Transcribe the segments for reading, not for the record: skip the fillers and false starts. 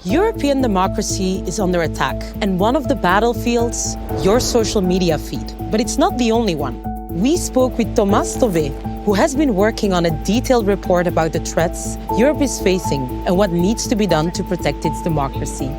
European democracy is under attack, and one of the battlefields, your social media feed. But it's not the only one. We spoke with Tomas Tobé, who has been working on a detailed report about the threats Europe is facing and what needs to be done to protect its democracy.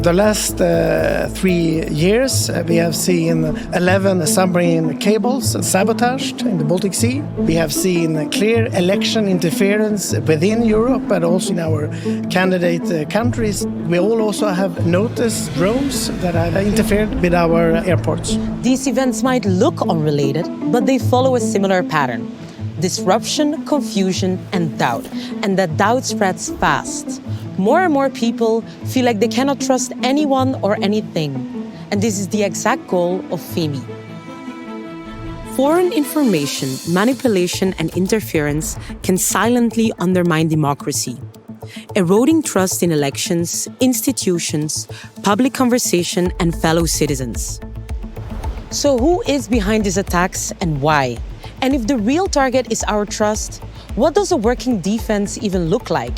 The last 3 years, we have seen 11 submarine cables sabotaged in the Baltic Sea. We have seen clear election interference within Europe, but also in our candidate countries. We all also have noticed drones that have interfered with our airports. These events might look unrelated, but they follow a similar pattern. Disruption, confusion, and doubt. And that doubt spreads fast. More and more people feel like they cannot trust anyone or anything. And this is the exact goal of FEMI. Foreign information, manipulation, and interference can silently undermine democracy, eroding trust in elections, institutions, public conversation, and fellow citizens. So who is behind these attacks and why? And if the real target is our trust, what does a working defense even look like?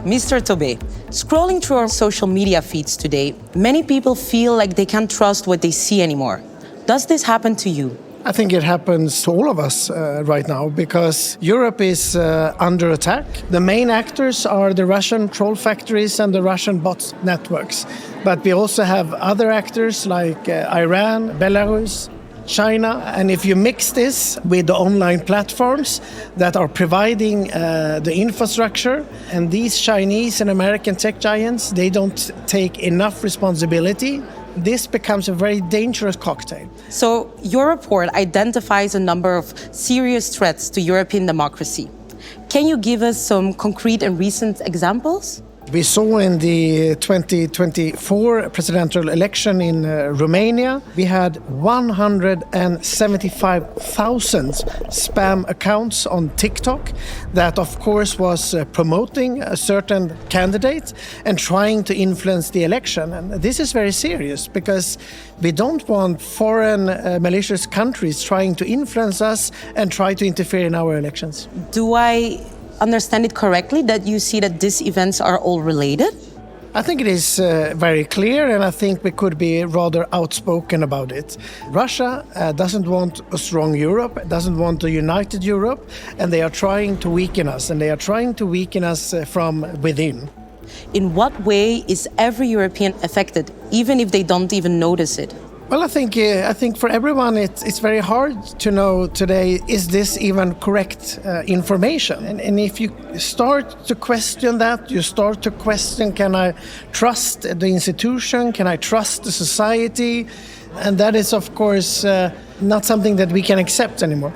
Mr. Tobé, scrolling through our social media feeds today, many people feel like they can't trust what they see anymore. Does this happen to you? I think it happens to all of us right now because Europe is under attack. The main actors are the Russian troll factories and the Russian bot networks. But we also have other actors like Iran, Belarus, China, and if you mix this with the online platforms that are providing the infrastructure, and these Chinese and American tech giants, they don't take enough responsibility, this becomes a very dangerous cocktail. So your report identifies a number of serious threats to European democracy. Can you give us some concrete and recent examples? We saw in the 2024 presidential election in Romania, we had 175,000 spam accounts on TikTok that, of course, was promoting a certain candidate and trying to influence the election. And this is very serious because we don't want foreign malicious countries trying to influence us and try to interfere in our elections. Do I understand it correctly that you see that these events are all related? I think it is very clear, and I think we could be rather outspoken about it. Russia doesn't want a strong Europe, doesn't want a united Europe, and they are trying to weaken us, and they are trying to weaken us from within. In what way is every European affected, even if they don't even notice it? Well, I think for everyone it's very hard to know today, is this even correct information? And if you start to question that, you start to question, can I trust the institution? Can I trust the society? And that is, of course, not something that we can accept anymore.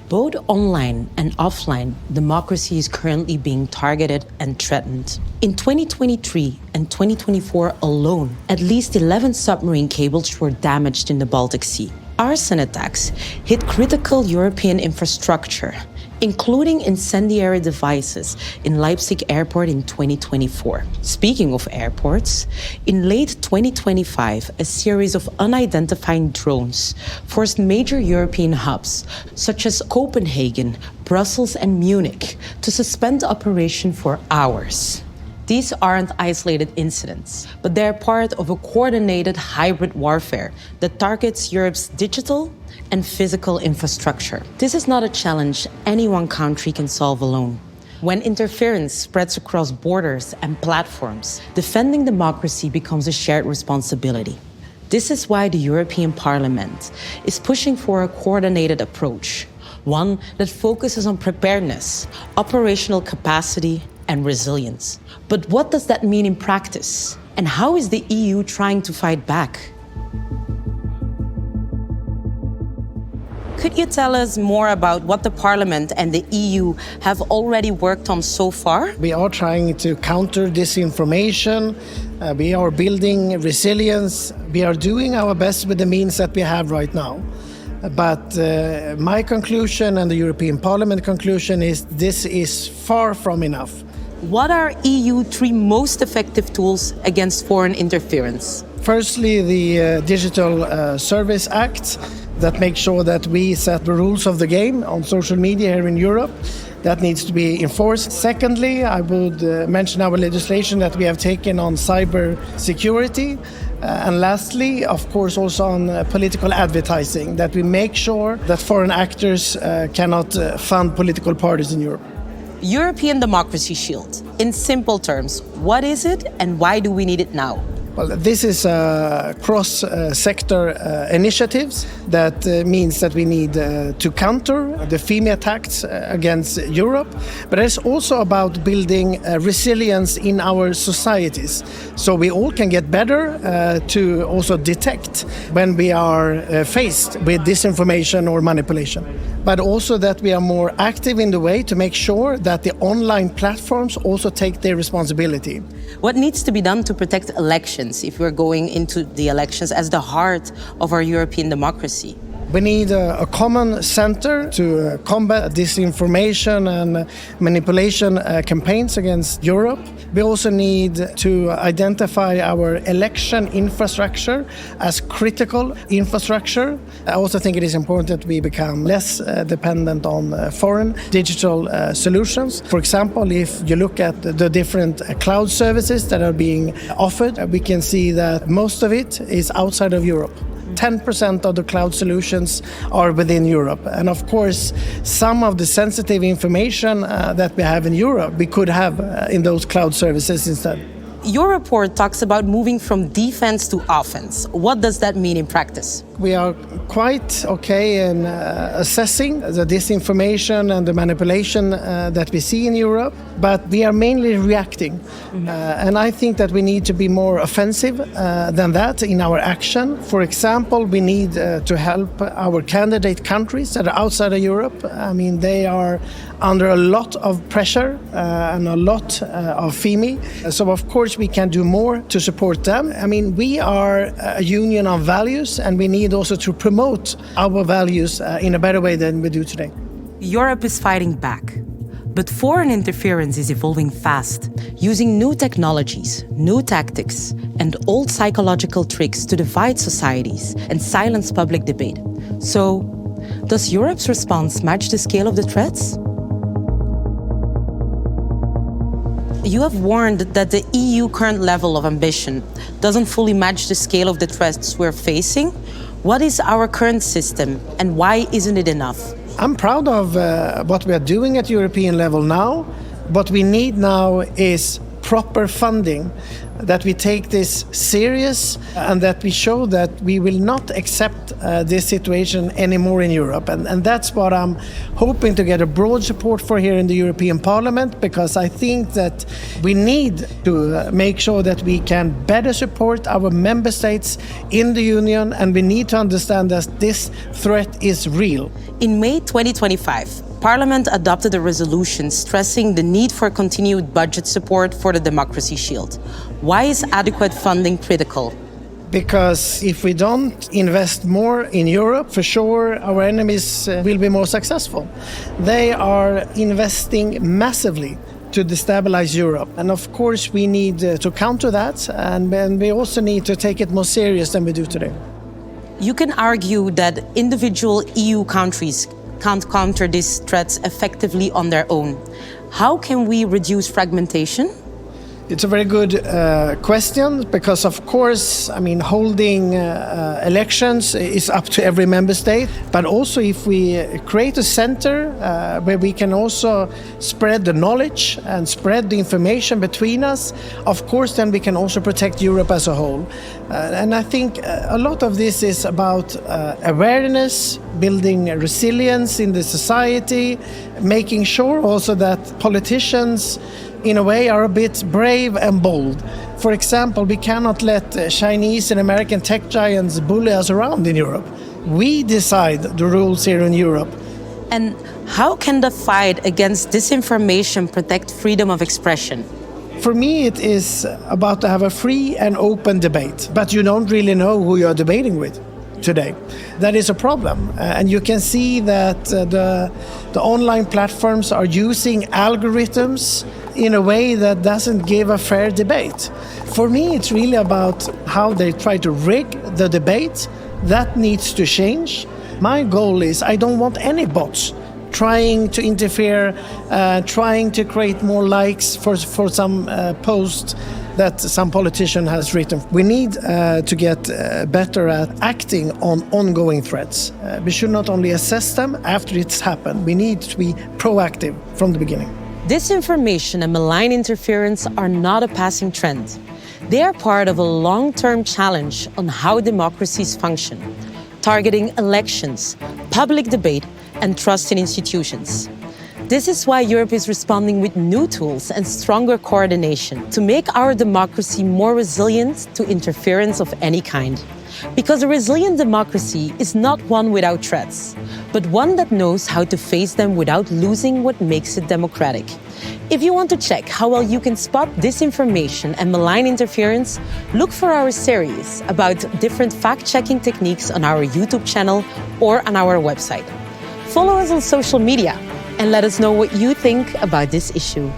Both online and offline, democracy is currently being targeted and threatened. In 2023 and 2024 alone, at least 11 submarine cables were damaged in the Baltic Sea. Arson attacks hit critical European infrastructure, including incendiary devices in Leipzig Airport in 2024. Speaking of airports, in late 2025, a series of unidentified drones forced major European hubs, such as Copenhagen, Brussels, and Munich, to suspend operation for hours. These aren't isolated incidents, but they're part of a coordinated hybrid warfare that targets Europe's digital and physical infrastructure. This is not a challenge any one country can solve alone. When interference spreads across borders and platforms, defending democracy becomes a shared responsibility. This is why the European Parliament is pushing for a coordinated approach, one that focuses on preparedness, operational capacity, and resilience. But what does that mean in practice? And how is the EU trying to fight back? Could you tell us more about what the Parliament and the EU have already worked on so far? We are trying to counter disinformation. We are building resilience. We are doing our best with the means that we have right now. But my conclusion and the European Parliament conclusion is this is far from enough. What are EU 3 most effective tools against foreign interference? Firstly, the Digital Service Act that makes sure that we set the rules of the game on social media here in Europe. That needs to be enforced. Secondly, I would mention our legislation that we have taken on cyber security. And lastly, of course, also on political advertising, that we make sure that foreign actors cannot fund political parties in Europe. European Democracy Shield. In simple terms, what is it and why do we need it now? Well, this is a cross-sector initiatives that means that we need to counter the FEME attacks against Europe, but it's also about building resilience in our societies, so we all can get better to also detect when we are faced with disinformation or manipulation, but also that we are more active in the way to make sure that the online platforms also take their responsibility. What needs to be done to protect elections if we're going into the elections as the heart of our European democracy? We need a common center to combat disinformation and manipulation campaigns against Europe. We also need to identify our election infrastructure as critical infrastructure. I also think it is important that we become less dependent on foreign digital solutions. For example, if you look at the different cloud services that are being offered, we can see that most of it is outside of Europe. 10% of the cloud solutions are within Europe. And of course, some of the sensitive information that we have in Europe, we could have in those cloud services instead. Your report talks about moving from defense to offense. What does that mean in practice? We are quite okay in assessing the disinformation and the manipulation that we see in Europe, but we are mainly reacting. And I think that we need to be more offensive than that in our action. For example, we need to help our candidate countries that are outside of Europe. I mean, they are under a lot of pressure and a lot of FEME. So of course we can do more to support them. I mean, we are a union of values and we need also to promote our values in a better way than we do today. Europe is fighting back, but foreign interference is evolving fast, using new technologies, new tactics, and old psychological tricks to divide societies and silence public debate. So, does Europe's response match the scale of the threats? You have warned that the EU current level of ambition doesn't fully match the scale of the threats we're facing. What is our current system and why isn't it enough? I'm proud of what we are doing at European level now. What we need now is proper funding, that we take this serious and that we show that we will not accept this situation anymore in Europe. And that's what I'm hoping to get a broad support for here in the European Parliament, because I think that we need to make sure that we can better support our member states in the Union, and we need to understand that this threat is real. In May 2025, Parliament adopted a resolution stressing the need for continued budget support for the Democracy Shield. Why is adequate funding critical? Because if we don't invest more in Europe, for sure our enemies will be more successful. They are investing massively to destabilize Europe. And of course we need to counter that, and we also need to take it more serious than we do today. You can argue that individual EU countries can't counter these threats effectively on their own. How can we reduce fragmentation? It's a very good question, because of course, I mean, holding elections is up to every member state, but also if we create a center where we can also spread the knowledge and spread the information between us, of course then we can also protect Europe as a whole. And I think a lot of this is about awareness, building resilience in the society, making sure also that politicians in a way are a bit brave and bold. For example, we cannot let Chinese and American tech giants bully us around in Europe. We decide the rules here in Europe. And how can the fight against disinformation protect freedom of expression? For me, it is about to have a free and open debate, but you don't really know who you're debating with today. That is a problem. And you can see that the online platforms are using algorithms in a way that doesn't give a fair debate. For me, it's really about how they try to rig the debate. That needs to change. My goal is I don't want any bots trying to interfere, trying to create more likes for some post that some politician has written. We need to get better at acting on ongoing threats. We should not only assess them after it's happened. We need to be proactive from the beginning. Disinformation and malign interference are not a passing trend. They are part of a long-term challenge on how democracies function, targeting elections, public debate, and trust in institutions. This is why Europe is responding with new tools and stronger coordination to make our democracy more resilient to interference of any kind. Because a resilient democracy is not one without threats, but one that knows how to face them without losing what makes it democratic. If you want to check how well you can spot disinformation and malign interference, look for our series about different fact-checking techniques on our YouTube channel or on our website. Follow us on social media and let us know what you think about this issue.